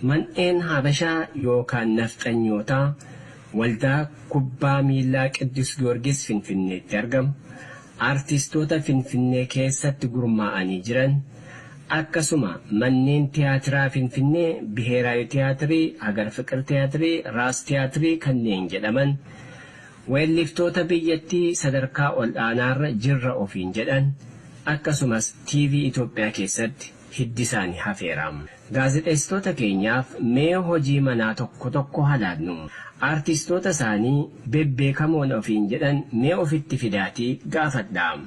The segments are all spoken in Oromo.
Man'een Habashaa yookaan nafxanyootaa waldaa kubbaa miilaa Qiddus Giyoorgis Finfinneetti argamu. Artistoota Finfinnee keessatti gurmaa'anii jiran. Akkasuma manneen tiyaatiraa Finfinnee Biheeraawi Tiyaatirii, Hagar Fiqir Tiyaatirii, Raas Tiyaatirii kanneen jedhaman. Weelliftoota biyyattii sadarkaa ol'aanaarra jirra ofiin jedhan. Akkasumas TV Itoophiyaa keessatti hiddi isaanii hafeeraam. Gaazexeessitoota keenyaaf mee hojii manaa tokko tokko halaadnu. Artistoota isaanii bebbeekamoon ofiin jedhan mee ofitti fidaatii gaafadhaam.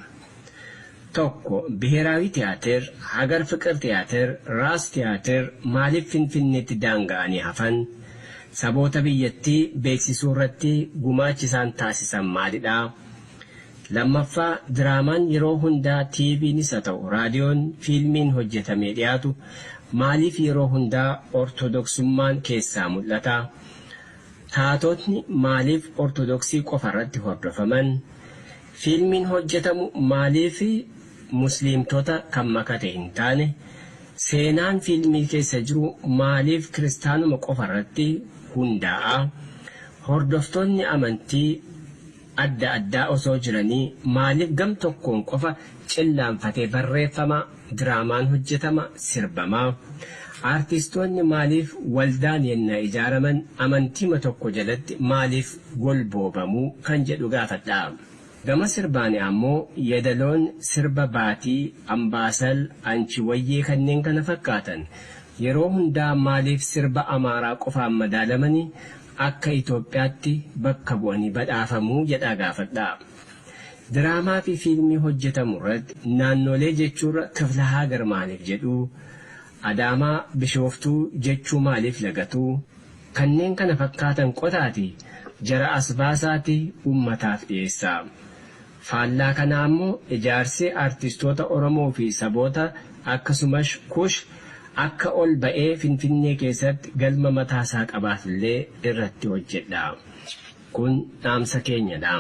Tokko Biheeraawi Tiyaatir, Hagar Fiqir Tiyaatir, Raas Tiyaatir maaliif Finfinneetti daanga'anii hafan? Saboota biyyattii beeksisuu irratti gumaachi isaan taasisan maalidha? Lammaffaa diraamaan yeroo hundaa TV'nis haa ta'u raadiyoon fiilmiin hojjetamee dhiyaatu maaliif yeroo hundaa ortodoksummaan keessaa mul'ata? Taatotni maaliif ortodoksii qofa irratti hordofaman? Fiilmiin hojjetamu maaliif musliimtota kan makate hin taane? Seenaan fiilmii keessa jiru maaliif kiristaanuma qofa irratti hundaa'a? Hordoftoonni amantii adda addaa osoo jiranii maaliif gam tokkoon qofa cillaanfatee barreeffama, diraamaan hojjetama, sirbama? Artistoonni maaliif waldaan yennaa ijaaraman amantiima tokko jalatti maaliif golboobamuu kan jedhu gaafadha. Gama sirbaanii ammoo yedaloon sirba baatii, ambaasal, anchi wayyee kanneen kana fakkaatan yeroo hundaa maaliif sirba amaaraa qofaan madaalamanii akka Itoophiyaatti bakka bu'anii badhaafamuu jedhaa gaafadha. Diraamaa fi fiilmii hojjetamu irratti naannolee jechuurra Kifla Hagar maaliif jedhu? Adaamaa Bishooftuu jechuu maaliif lagatu? Kanneen kana fakkaatan qotaati jara as baasaati ummataaf dhiyeessaa. Faallaa kana ammoo ijaarsi artistoota Oromoo fi saboota akkasumas Kush akka ol ba'ee Finfinnee keessatti galma mataasaa qabaatullee irratti hojjedha. Kun dhaamsa keenyadha.